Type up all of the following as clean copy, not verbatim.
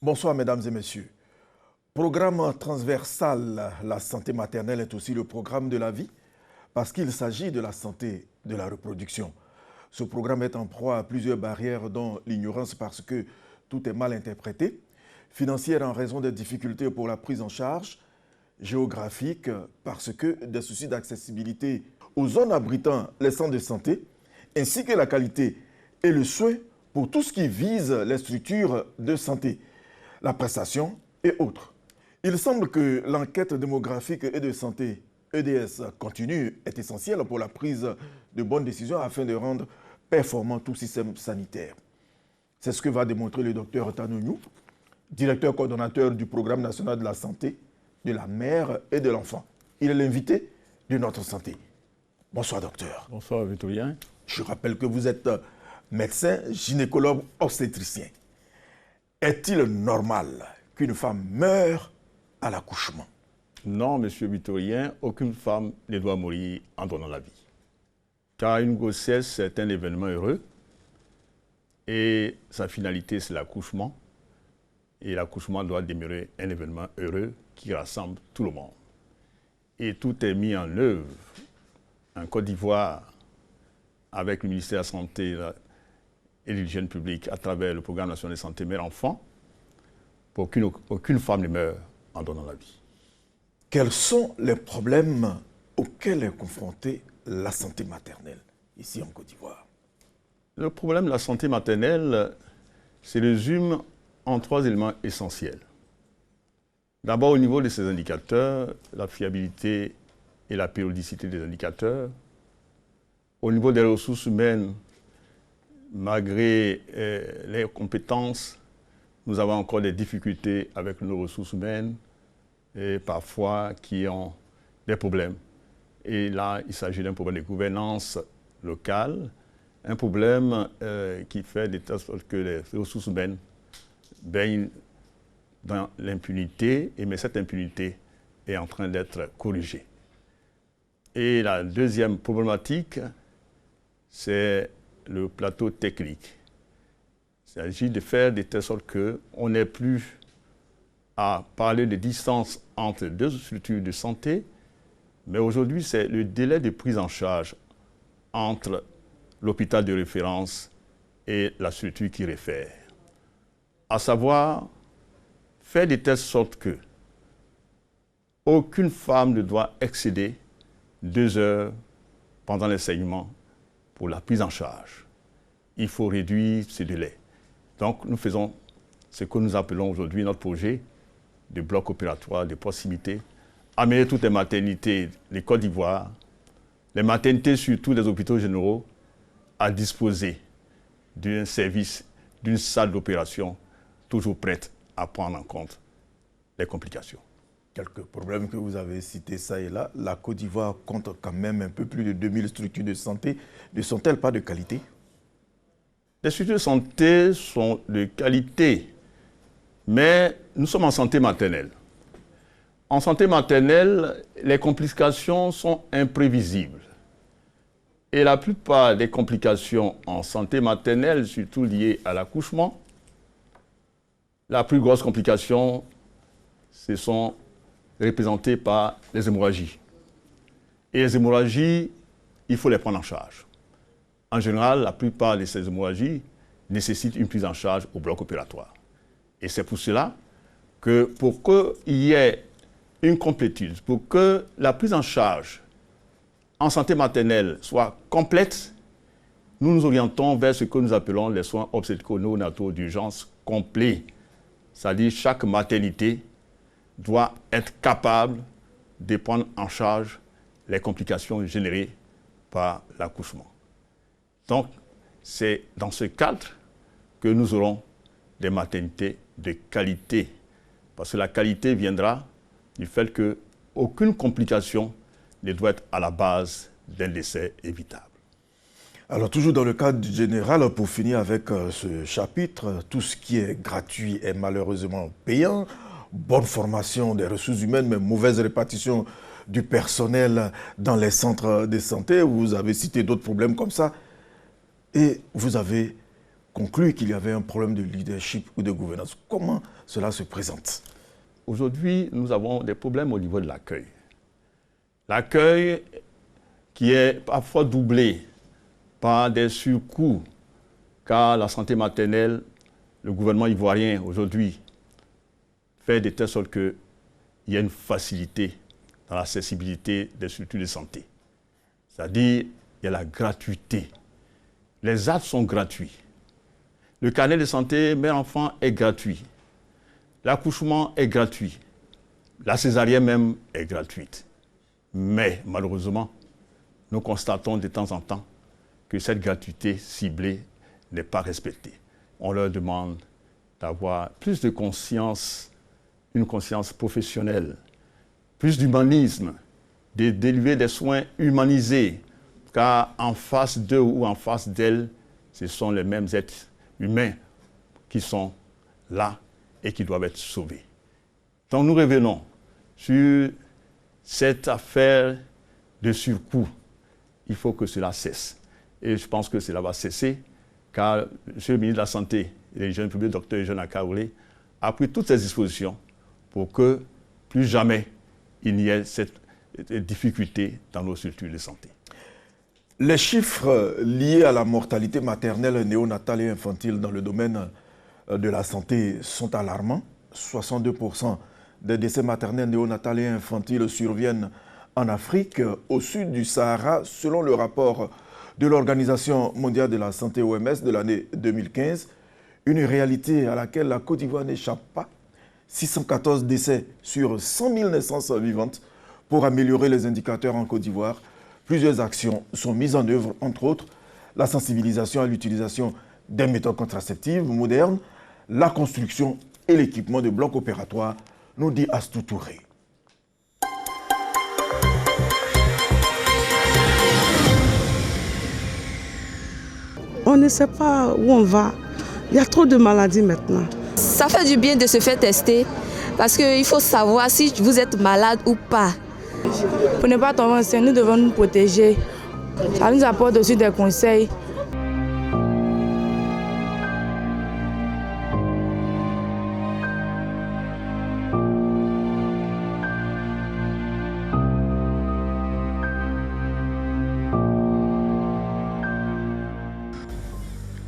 Bonsoir mesdames et messieurs. Programme transversal, la santé maternelle est aussi le programme de la vie parce qu'il s'agit de la santé de la reproduction. Ce programme est en proie à plusieurs barrières dont l'ignorance parce que tout est mal interprété, financière en raison des difficultés pour la prise en charge, géographique parce que des soucis d'accessibilité aux zones abritant les centres de santé, ainsi que la qualité et le soin pour tout ce qui vise les structures de santé, la prestation et autres. Il semble que l'enquête démographique et de santé EDS continue est essentielle pour la prise de bonnes décisions afin de rendre performant tout système sanitaire. C'est ce que va démontrer le docteur Tanognou, directeur coordonnateur du programme national de la santé de la mère et de l'enfant. Il est l'invité de notre santé. Bonsoir docteur. Bonsoir Victorien. Je rappelle que vous êtes médecin, gynécologue, obstétricien. Est-il normal qu'une femme meure à l'accouchement? Non, monsieur Victorien, aucune femme ne doit mourir en donnant la vie. Car une grossesse, c'est un événement heureux et sa finalité, c'est l'accouchement. Et l'accouchement doit demeurer un événement heureux qui rassemble tout le monde. Et tout est mis en œuvre en Côte d'Ivoire avec le ministère de la Santé et de l'Hygiène publique à travers le programme national de santé mère-enfant pour qu'aucune femme ne meure en donnant la vie. Quels sont les problèmes auxquels est confrontée la santé maternelle ici en Côte d'Ivoire? Le problème de la santé maternelle se résume en trois éléments essentiels. D'abord, au niveau de ces indicateurs, la fiabilité et la périodicité des indicateurs. Au niveau des ressources humaines, malgré les compétences, nous avons encore des difficultés avec nos ressources humaines et parfois qui ont des problèmes. Et là, il s'agit d'un problème de gouvernance locale, un problème qui fait de telle sorte que les ressources humaines baignent dans l'impunité, mais cette impunité est en train d'être corrigée. Et la deuxième problématique, c'est le plateau technique. Il s'agit de faire de telle sorte qu'on n'ait plus à parler de distance entre deux structures de santé, mais aujourd'hui, c'est le délai de prise en charge entre l'hôpital de référence et la structure qui réfère. À savoir, faire de telle sorte que aucune femme ne doit excéder 2 heures pendant les saignements pour la prise en charge. Il faut réduire ce délai. Donc, nous faisons ce que nous appelons aujourd'hui notre projet de bloc opératoire de proximité, amener toutes les maternités de Côte d'Ivoire, les maternités sur tous les hôpitaux généraux, à disposer d'un service, d'une salle d'opération toujours prête à prendre en compte les complications. Quelques problèmes que vous avez cités ça et là. La Côte d'Ivoire compte quand même un peu plus de 2000 structures de santé. Ne sont-elles pas de qualité? Les structures de santé sont de qualité, mais nous sommes en santé maternelle. En santé maternelle, les complications sont imprévisibles. Et la plupart des complications en santé maternelle, surtout liées à l'accouchement, la plus grosse complication, ce sont représentées par les hémorragies. Et les hémorragies, il faut les prendre en charge. En général, la plupart de ces hémorragies nécessitent une prise en charge au bloc opératoire. Et c'est pour cela que pour qu'il y ait une complétude, pour que la prise en charge en santé maternelle soit complète, nous nous orientons vers ce que nous appelons les soins obstétrico-néonataux d'urgence complets. C'est-à-dire chaque maternité doit être capable de prendre en charge les complications générées par l'accouchement. Donc, c'est dans ce cadre que nous aurons des maternités de qualité. Parce que la qualité viendra du fait qu'aucune complication ne doit être à la base d'un décès évitable. Alors, toujours dans le cadre général, pour finir avec ce chapitre, tout ce qui est gratuit est malheureusement payant. Bonne formation des ressources humaines, mais mauvaise répartition du personnel dans les centres de santé. Vous avez cité d'autres problèmes comme ça. Et vous avez conclu qu'il y avait un problème de leadership ou de gouvernance. Comment cela se présente? Aujourd'hui, nous avons des problèmes au niveau de l'accueil. L'accueil qui est parfois doublé par des surcoûts, car la santé maternelle, le gouvernement ivoirien aujourd'hui fait de telle sorte qu'il y a une facilité dans l'accessibilité des structures de santé. C'est-à-dire, il y a la gratuité. Les actes sont gratuits. Le carnet de santé mère-enfant est gratuit. L'accouchement est gratuit. La césarienne même est gratuite. Mais malheureusement, nous constatons de temps en temps que cette gratuité ciblée n'est pas respectée. On leur demande d'avoir plus de conscience, une conscience professionnelle, plus d'humanisme, de délivrer des soins humanisés, car en face d'eux ou en face d'elles, ce sont les mêmes êtres humains qui sont là et qui doivent être sauvés. Donc nous revenons sur cette affaire de surcoût. Il faut que cela cesse. Et je pense que cela va cesser, car M. le ministre de la Santé et les jeunes publics, Dr. Eugène Akaoulé, a pris toutes ces dispositions pour que plus jamais il n'y ait cette difficulté dans nos structures de santé. Les chiffres liés à la mortalité maternelle, néonatale et infantile dans le domaine de la santé sont alarmants. 62% des décès maternels, néonatales et infantiles surviennent en Afrique, au sud du Sahara, selon le rapport de l'Organisation mondiale de la santé OMS de l'année 2015, une réalité à laquelle la Côte d'Ivoire n'échappe pas. 614 décès sur 100 000 naissances vivantes. Pour améliorer les indicateurs en Côte d'Ivoire, plusieurs actions sont mises en œuvre, entre autres la sensibilisation à l'utilisation des méthodes contraceptives modernes, la construction et l'équipement de blocs opératoires, nous dit Astou Touré. On ne sait pas où on va. Il y a trop de maladies maintenant. Ça fait du bien de se faire tester parce qu'il faut savoir si vous êtes malade ou pas. Pour ne pas tomber enceinte, nous devons nous protéger. Ça nous apporte aussi des conseils.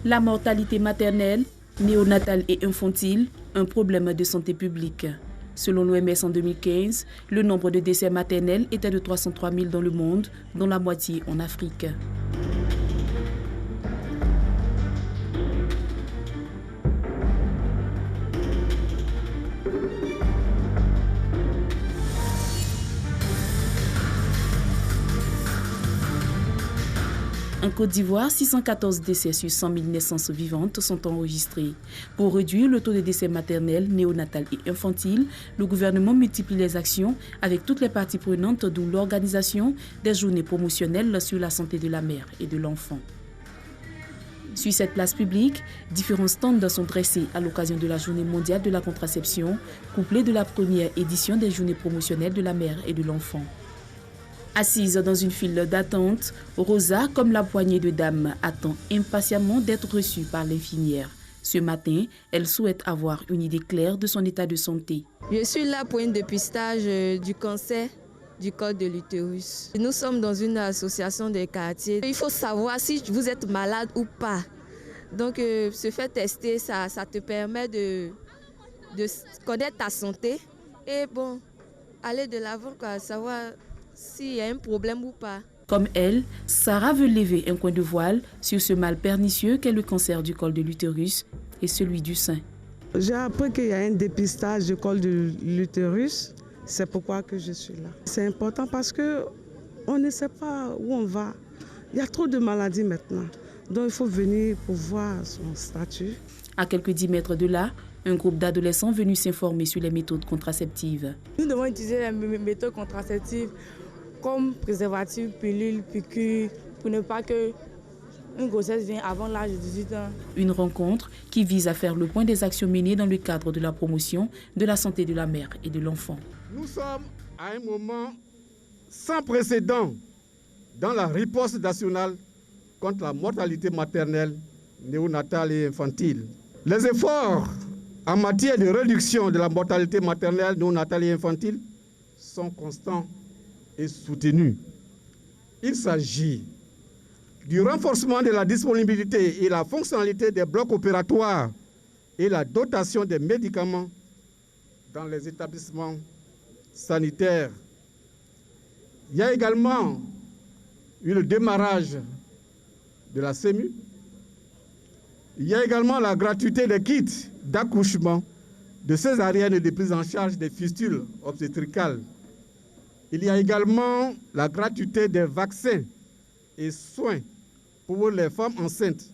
La mortalité maternelle, néonatale et infantile, un problème de santé publique. Selon l'OMS en 2015, le nombre de décès maternels était de 303 000 dans le monde, dont la moitié en Afrique. En Côte d'Ivoire, 614 décès sur 100 000 naissances vivantes sont enregistrés. Pour réduire le taux de décès maternels, néonatales et infantiles, le gouvernement multiplie les actions avec toutes les parties prenantes, d'où l'organisation des journées promotionnelles sur la santé de la mère et de l'enfant. Sur cette place publique, différents stands sont dressés à l'occasion de la Journée mondiale de la contraception, couplée de la première édition des journées promotionnelles de la mère et de l'enfant. Assise dans une file d'attente, Rosa, comme la poignée de dames, attend impatiemment d'être reçue par l'infirmière. Ce matin, elle souhaite avoir une idée claire de son état de santé. Je suis là pour un dépistage du cancer du col de l'utérus. Nous sommes dans une association de quartier. Il faut savoir si vous êtes malade ou pas. Donc, se faire tester, ça te permet de connaître ta santé et bon, aller de l'avant, savoir s'il y a un problème ou pas. Comme elle, Sarah veut lever un coin de voile sur ce mal pernicieux qu'est le cancer du col de l'utérus et celui du sein. J'ai appris qu'il y a un dépistage du col de l'utérus. C'est pourquoi que je suis là. C'est important parce qu'on ne sait pas où on va. Il y a trop de maladies maintenant. Donc il faut venir pour voir son statut. À quelques 10 mètres de là, un groupe d'adolescents venus s'informer sur les méthodes contraceptives. Nous devons utiliser les méthodes contraceptives comme préservatif, pilule, piqûre, pour ne pas qu'une grossesse vienne avant l'âge de 18 ans. Une rencontre qui vise à faire le point des actions menées dans le cadre de la promotion de la santé de la mère et de l'enfant. Nous sommes à un moment sans précédent dans la riposte nationale contre la mortalité maternelle néonatale et infantile. Les efforts en matière de réduction de la mortalité maternelle, néonatale et infantile sont constants et soutenus. Il s'agit du renforcement de la disponibilité et la fonctionnalité des blocs opératoires et la dotation des médicaments dans les établissements sanitaires. Il y a également eu le démarrage de la CEMU. Il y a également la gratuité des kits d'accouchement, de césarienne et de prise en charge des fistules obstétricales. Il y a également la gratuité des vaccins et soins pour les femmes enceintes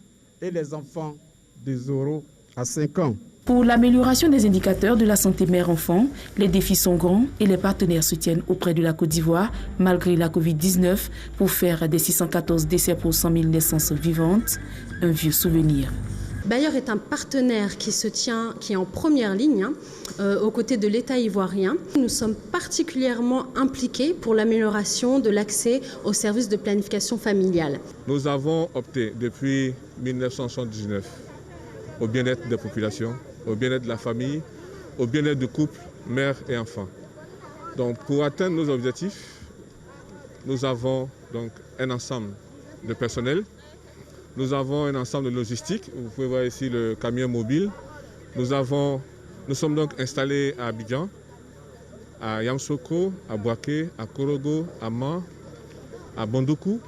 et les enfants de 0 à 5 ans. Pour l'amélioration des indicateurs de la santé mère-enfant, les défis sont grands et les partenaires se tiennent auprès de la Côte d'Ivoire, malgré la Covid-19, pour faire des 614 décès pour 100 000 naissances vivantes un vieux souvenir. Bayer est un partenaire qui est en première ligne aux côtés de l'État ivoirien. Nous sommes particulièrement impliqués pour l'amélioration de l'accès aux services de planification familiale. Nous avons opté depuis 1979 au bien-être des populations, au bien-être de la famille, au bien-être du couple, mère et enfant. Donc pour atteindre nos objectifs, nous avons donc un ensemble de personnel. Nous avons un ensemble de logistique. Vous pouvez voir ici le camion mobile. Nous sommes donc installés à Abidjan, à Yamoussoukro, à Bouaké, à Korogo, à Man, à Bondoukou,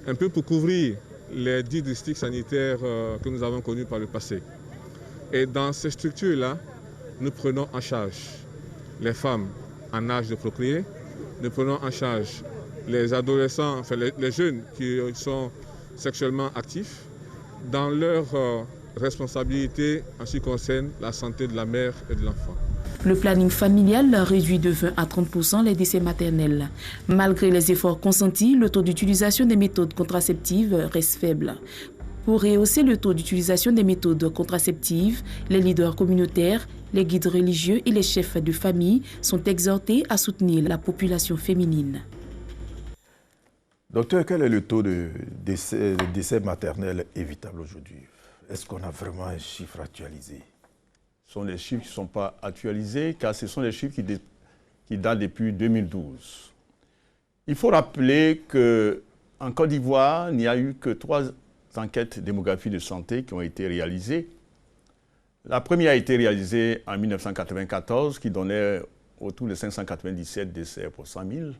un peu pour couvrir les 10 districts sanitaires que nous avons connus par le passé. Et dans ces structures-là, nous prenons en charge les femmes en âge de procréer, nous prenons en charge les adolescents, enfin les jeunes qui sont sexuellement actifs dans leur responsabilité en ce qui concerne la santé de la mère et de l'enfant. Le planning familial réduit de 20 à 30% les décès maternels. Malgré les efforts consentis, le taux d'utilisation des méthodes contraceptives reste faible. Pour rehausser le taux d'utilisation des méthodes contraceptives, les leaders communautaires, les guides religieux et les chefs de famille sont exhortés à soutenir la population féminine. Docteur, quel est le taux de décès maternels évitables aujourd'hui? Est-ce qu'on a vraiment un chiffre actualisé? Ce sont des chiffres qui ne sont pas actualisés, car ce sont des chiffres qui datent depuis 2012. Il faut rappeler qu'en Côte d'Ivoire, il n'y a eu que 3 enquêtes démographie de santé qui ont été réalisées. La première a été réalisée en 1994, qui donnait autour de 597 décès pour 100 000.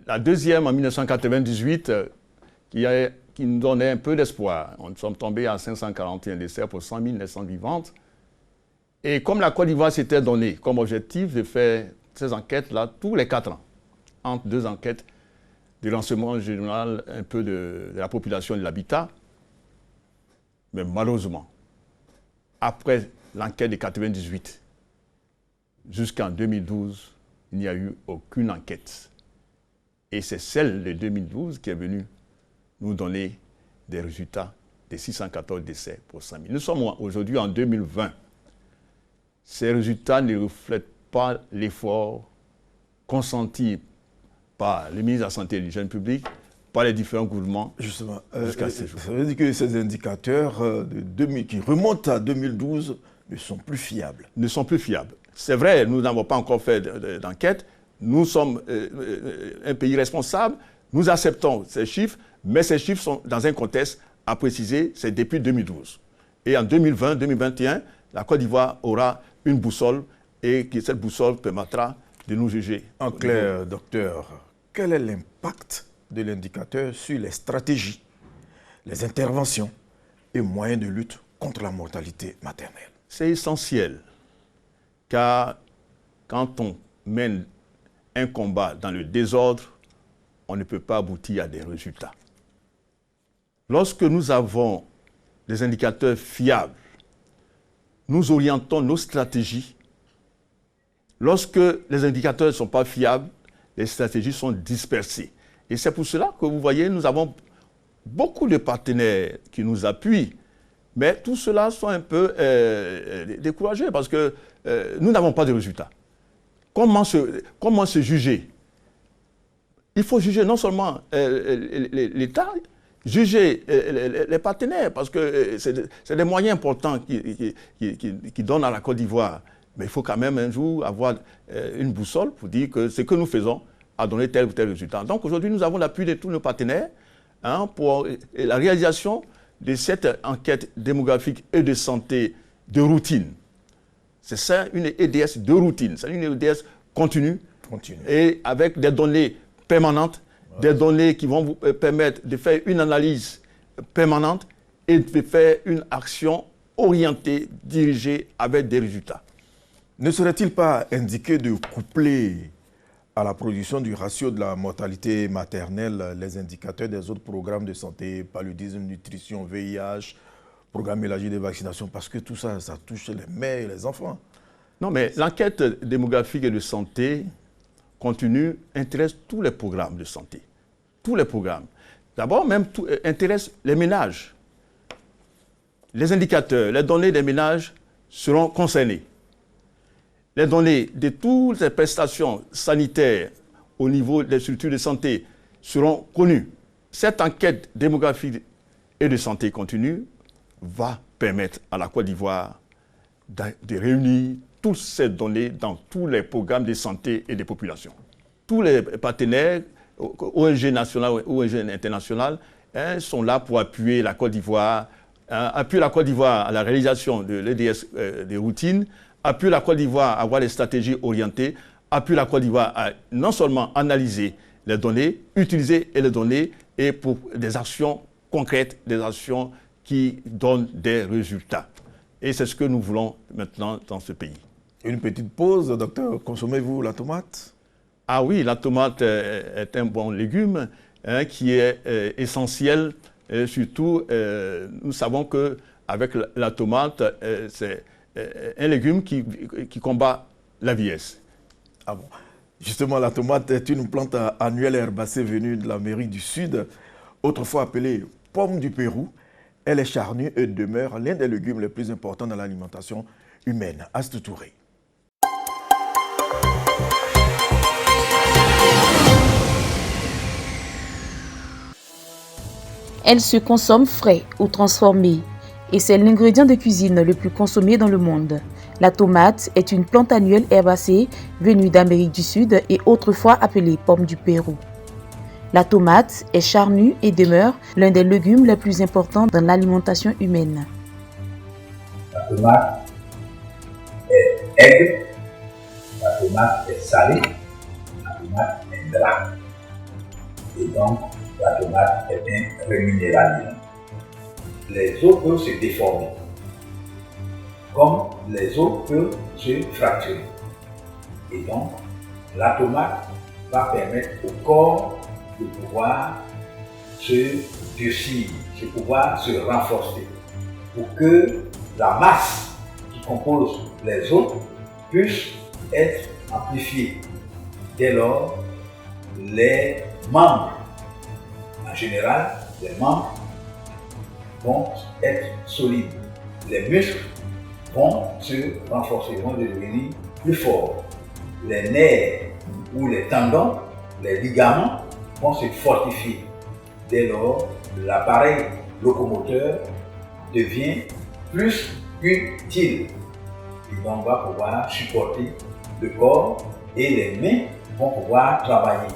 La deuxième, en 1998, qui nous donnait un peu d'espoir. Nous sommes tombés à 541 décès pour 100 000 naissances vivantes. Et comme la Côte d'Ivoire s'était donné comme objectif de faire ces enquêtes-là tous les 4 ans, entre 2 enquêtes de l'enseignement général un peu de la population et de l'habitat, mais malheureusement, après l'enquête de 1998, jusqu'en 2012, il n'y a eu aucune enquête. Et c'est celle de 2012 qui est venue nous donner des résultats de 614 décès pour 100 000. Nous sommes aujourd'hui en 2020. Ces résultats ne reflètent pas l'effort consenti par le ministre de la Santé et de l'Hygiène publique, par les différents gouvernements. Justement, jusqu'à ces jours. Ça veut dire que ces indicateurs qui remontent à 2012 ne sont plus fiables. Ne sont plus fiables. C'est vrai, nous n'avons pas encore fait d'enquête. Nous sommes un pays responsable. Nous acceptons ces chiffres, mais ces chiffres sont dans un contexte à préciser, c'est depuis 2012. Et en 2020, 2021, la Côte d'Ivoire aura une boussole et que cette boussole permettra de nous juger. En clair, docteur, quel est l'impact de l'indicateur sur les stratégies, les interventions et moyens de lutte contre la mortalité maternelle? C'est essentiel, car quand on mène un combat dans le désordre, on ne peut pas aboutir à des résultats. Lorsque nous avons des indicateurs fiables, nous orientons nos stratégies. Lorsque les indicateurs ne sont pas fiables, les stratégies sont dispersées. Et c'est pour cela que vous voyez, nous avons beaucoup de partenaires qui nous appuient, mais tous ceux-là sont un peu découragés parce que nous n'avons pas de résultats. Comment se juger? Il faut juger non seulement l'État, juger les partenaires, parce que c'est des moyens importants qui donnent à la Côte d'Ivoire. Mais il faut quand même un jour avoir une boussole pour dire que ce que nous faisons a donné tel ou tel résultat. Donc aujourd'hui, nous avons l'appui de tous nos partenaires pour la réalisation de cette enquête démographique et de santé de routine. C'est ça, une EDS de routine, c'est une EDS continue. Et avec des données permanentes, des données qui vont vous permettre de faire une analyse permanente et de faire une action orientée, dirigée avec des résultats. Ne serait-il pas indiqué de coupler à la production du ratio de la mortalité maternelle les indicateurs des autres programmes de santé, paludisme, nutrition, VIH, programme élargi de vaccination, parce que tout ça, ça touche les mères et les enfants? Non, mais l'enquête démographique et de santé continue intéresse tous les programmes de santé. Tous les programmes. D'abord, même intéresse les ménages. Les indicateurs, les données des ménages seront concernés. Les données de toutes les prestations sanitaires au niveau des structures de santé seront connues. Cette enquête démographique et de santé continue va permettre à la Côte d'Ivoire de réunir toutes ces données dans tous les programmes de santé et de population. Tous les partenaires, ONG nationales, ONG internationales, sont là pour appuyer la Côte d'Ivoire, à la réalisation de l'EDS des routines, appuyer la Côte d'Ivoire à avoir des stratégies orientées, appuyer la Côte d'Ivoire à non seulement analyser les données, utiliser les données et pour des actions concrètes, des actions qui donnent des résultats. Et c'est ce que nous voulons maintenant dans ce pays. Une petite pause, docteur. Consommez-vous la tomate? Ah oui, la tomate est un bon légume qui est essentiel. Surtout, nous savons qu'avec la tomate, c'est un légume qui combat la vieillesse. Ah bon. Justement, la tomate est une plante annuelle herbacée venue de l'Amérique du Sud, autrefois appelée pomme du Pérou. Elle est charnue et demeure l'un des légumes les plus importants dans l'alimentation humaine. Astou Touré. Elle se consomme frais ou transformé et c'est l'ingrédient de cuisine le plus consommé dans le monde. La tomate est une plante annuelle herbacée venue d'Amérique du Sud et autrefois appelée pomme du Pérou. La tomate est charnue et demeure l'un des légumes les plus importants dans l'alimentation humaine. La tomate est aigre, la tomate est salée, la tomate est grasse. Et donc, la tomate est bien rémunérable. Les os peuvent se déformer, comme les os peuvent se fracturer. Et donc, la tomate va permettre au corps de pouvoir se durcir, de pouvoir se renforcer, pour que la masse qui compose les os puisse être amplifiée. Dès lors, les membres, en général, les membres vont être solides. Les muscles vont se renforcer, vont devenir plus forts. Les nerfs ou les tendons, les ligaments vont se fortifier. Dès lors, l'appareil locomoteur devient plus utile. Et donc, on va pouvoir supporter le corps et les mains vont pouvoir travailler.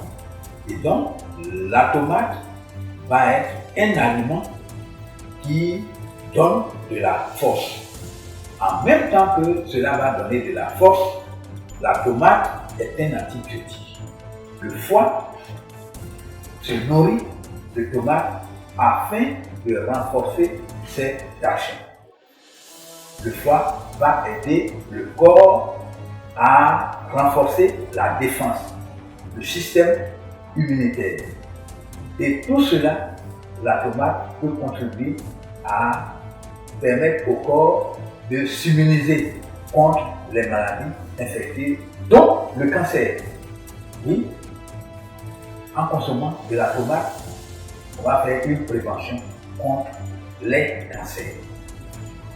Et donc, la tomate va être un aliment qui donne de la force. En même temps que cela va donner de la force, la tomate est un antibiotique. Le foie se nourrit de tomates afin de renforcer ses actions. Le foie va aider le corps à renforcer la défense, le système immunitaire. Et tout cela, la tomate peut contribuer à permettre au corps de s'immuniser contre les maladies infectieuses, dont le cancer. Oui, en consommant de la tomate, on va faire une prévention contre les cancers.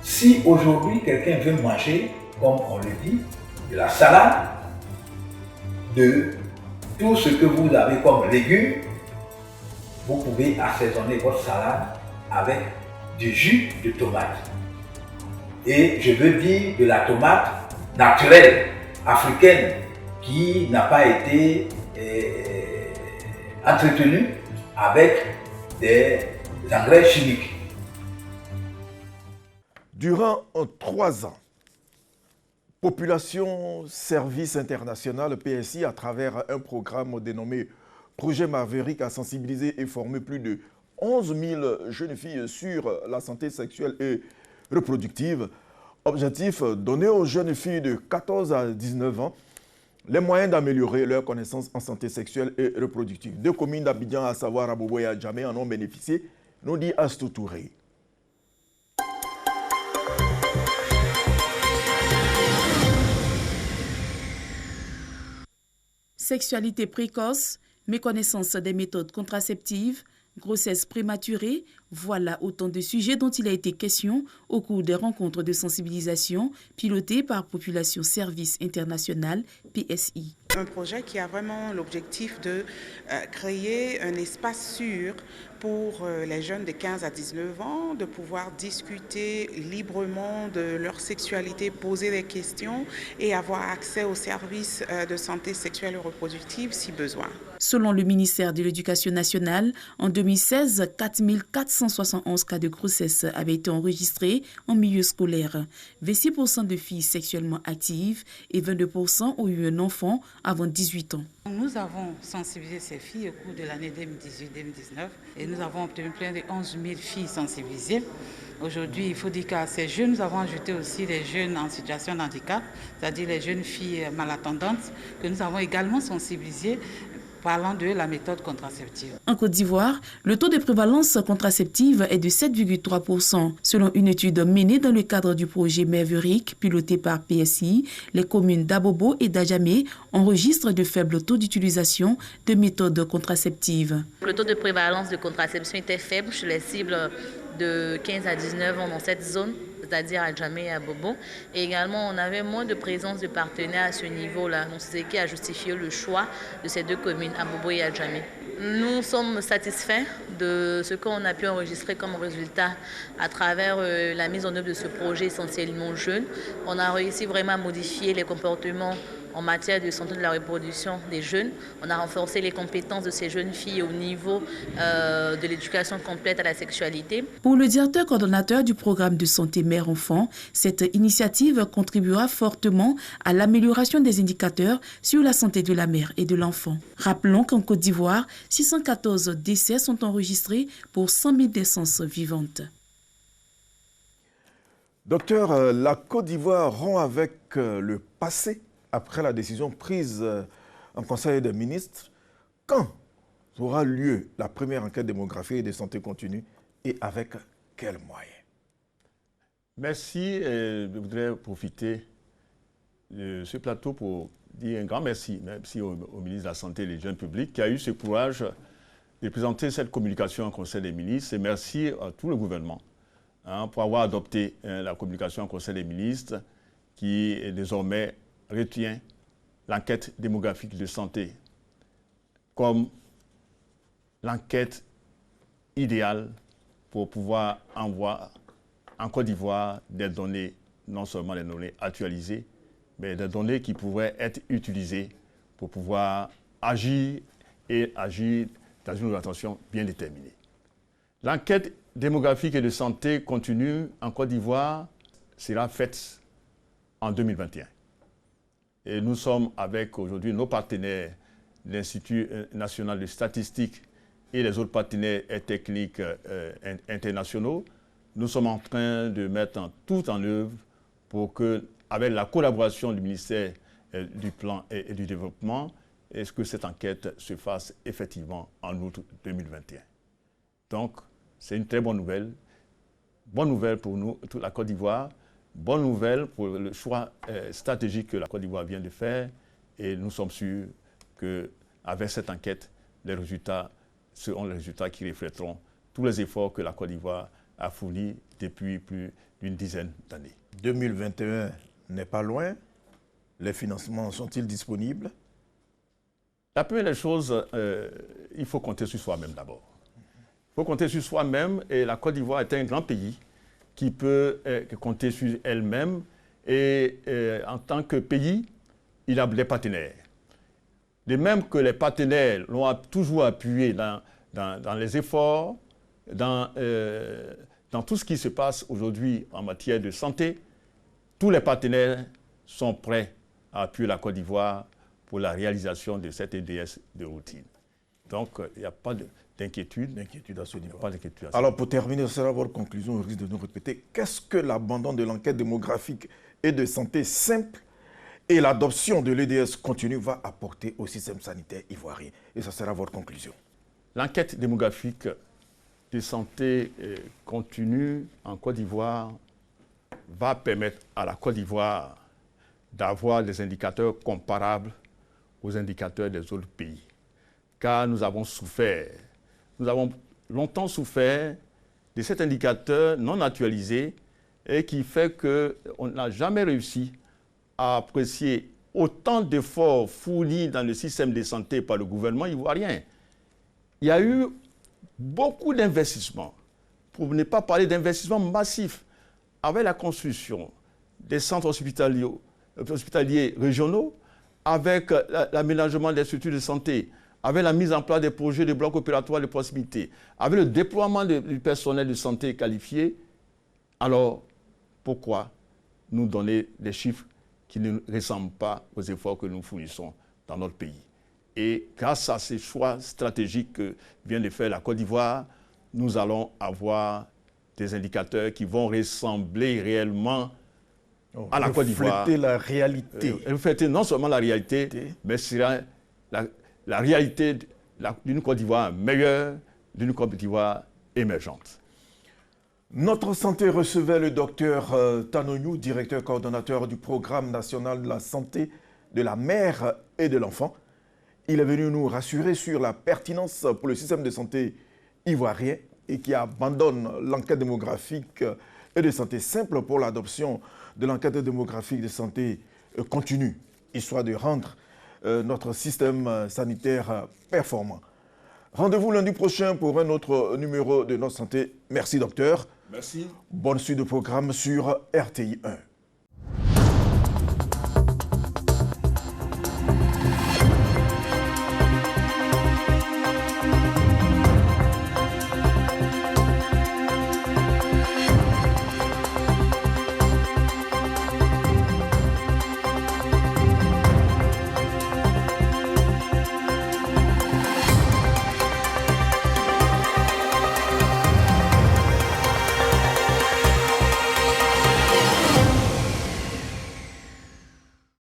Si aujourd'hui quelqu'un veut manger, comme on le dit, de la salade, de tout ce que vous avez comme légumes, vous pouvez assaisonner votre salade avec du jus de tomate. Et je veux dire de la tomate naturelle, africaine, qui n'a pas été entretenue avec des engrais chimiques. Durant 3 ans, Population Service International, PSI, à travers un programme dénommé Projet Maverick, a sensibilisé et formé plus de 11 000 jeunes filles sur la santé sexuelle et reproductive. Objectif, donner aux jeunes filles de 14 à 19 ans les moyens d'améliorer leurs connaissances en santé sexuelle et reproductive. 2 communes d'Abidjan, à savoir Abobo et Adjamé, en ont bénéficié, nous dit Astou Touré. Sexualité précoce, méconnaissance des méthodes contraceptives, grossesse prématurée, voilà autant de sujets dont il a été question au cours des rencontres de sensibilisation pilotées par Population Service International, PSI. Un projet qui a vraiment l'objectif de créer un espace sûr pour les jeunes de 15 à 19 ans, de pouvoir discuter librement de leur sexualité, poser des questions et avoir accès aux services de santé sexuelle et reproductive si besoin. Selon le ministère de l'Éducation nationale, en 2016, 4 471 cas de grossesse avaient été enregistrés en milieu scolaire. 26% de filles sexuellement actives et 22% ont eu un enfant avant 18 ans. Nous avons sensibilisé ces filles au cours de l'année 2018-2019 et nous avons obtenu plein de 11 000 filles sensibilisées. Aujourd'hui, il faut dire qu'à ces jeunes, nous avons ajouté aussi les jeunes en situation de handicap, c'est-à-dire les jeunes filles malattendantes que nous avons également sensibilisées parlant de la méthode contraceptive. En Côte d'Ivoire, le taux de prévalence contraceptive est de 7,3%. Selon une étude menée dans le cadre du projet Maverick, piloté par PSI, les communes d'Abobo et d'Adjamé enregistrent de faibles taux d'utilisation de méthodes contraceptives. Le taux de prévalence de contraception était faible chez les cibles de 15 à 19 ans dans cette zone, c'est-à-dire à Adjamé et à Bobo. Et également, on avait moins de présence de partenaires à ce niveau-là. Donc, c'est ce qui a justifié le choix de ces 2 communes, à Bobo et à Adjamé. Nous sommes satisfaits de ce qu'on a pu enregistrer comme résultat à travers la mise en œuvre de ce projet essentiellement jeune. On a réussi vraiment à modifier les comportements en matière de santé de la reproduction des jeunes. On a renforcé les compétences de ces jeunes filles au niveau de l'éducation complète à la sexualité. Pour le directeur coordonnateur du programme de santé mère-enfant, cette initiative contribuera fortement à l'amélioration des indicateurs sur la santé de la mère et de l'enfant. Rappelons qu'en Côte d'Ivoire, 614 décès sont enregistrés pour 100 000 naissances vivantes. Docteur, la Côte d'Ivoire rompt avec le passé après la décision prise en Conseil des ministres. Quand aura lieu la première enquête démographique et de santé continue et avec quels moyens? Merci. Je voudrais profiter de ce plateau pour dire un grand merci au ministre de la Santé et des Jeunes Publics qui a eu ce courage de présenter cette communication en Conseil des ministres. Et merci à tout le gouvernement pour avoir adopté la communication en Conseil des ministres qui est désormais retient l'enquête démographique de santé comme l'enquête idéale pour pouvoir envoyer en Côte d'Ivoire des données, non seulement des données actualisées, mais des données qui pourraient être utilisées pour pouvoir agir et agir dans une orientation bien déterminée. L'enquête démographique et de santé continue en Côte d'Ivoire sera faite en 2021. Et nous sommes avec aujourd'hui nos partenaires, l'Institut national de statistique et les autres partenaires techniques internationaux. Nous sommes en train de mettre tout en œuvre pour que, avec la collaboration du ministère du Plan et du Développement, est-ce que cette enquête se fasse effectivement en août 2021. Donc, c'est une très bonne nouvelle. Bonne nouvelle pour nous, toute la Côte d'Ivoire. Bonne nouvelle pour le choix stratégique que la Côte d'Ivoire vient de faire. Et nous sommes sûrs qu'avec cette enquête, les résultats seront les résultats qui reflèteront tous les efforts que la Côte d'Ivoire a fournis depuis plus d'une dizaine d'années. 2021 n'est pas loin. Les financements sont-ils disponibles? La première des choses, il faut compter sur soi-même d'abord. Il faut compter sur soi-même et la Côte d'Ivoire est un grand pays qui peut compter sur elle-même et en tant que pays, il a des partenaires. De même que les partenaires l'ont toujours appuyé dans les efforts, dans tout ce qui se passe aujourd'hui en matière de santé, tous les partenaires sont prêts à appuyer la Côte d'Ivoire pour la réalisation de cette EDS de routine. Donc, il n'y a pas d'inquiétude. À ce niveau. Pas d'inquiétude. Alors, pour terminer, ce sera votre conclusion, au risque de nous répéter. Qu'est-ce que l'abandon de l'enquête démographique et de santé simple et l'adoption de l'EDS continue va apporter au système sanitaire ivoirien? Et ça sera votre conclusion. L'enquête démographique de santé continue en Côte d'Ivoire va permettre à la Côte d'Ivoire d'avoir des indicateurs comparables aux indicateurs des autres pays. Car nous avons longtemps souffert de cet indicateur non actualisé et qui fait qu'on n'a jamais réussi à apprécier autant d'efforts fournis dans le système de santé par le gouvernement ivoirien. Il y a eu beaucoup d'investissements, pour ne pas parler d'investissements massifs, avec la construction des centres hospitaliers régionaux, avec l'aménagement des structures de santé, avec la mise en place des projets de blocs opératoires de proximité, avec le déploiement du personnel de santé qualifié. Alors, pourquoi nous donner des chiffres qui ne ressemblent pas aux efforts que nous fournissons dans notre pays? Et grâce à ces choix stratégiques que vient de faire la Côte d'Ivoire, nous allons avoir des indicateurs qui vont ressembler réellement à la Côte d'Ivoire. Refléter la réalité. Refléter non seulement la réalité, mais c'est la réalité d'une Côte d'Ivoire meilleure, d'une Côte d'Ivoire émergente. Notre santé recevait le docteur Tanognou, directeur coordonnateur du programme national de la santé de la mère et de l'enfant. Il est venu nous rassurer sur la pertinence pour le système de santé ivoirien et qui abandonne l'enquête démographique et de santé simple pour l'adoption de l'enquête démographique de santé continue, histoire de rendre notre système sanitaire performant. Rendez-vous lundi prochain pour un autre numéro de Notre Santé. Merci docteur. Merci. Bonne suite de programme sur RTI 1.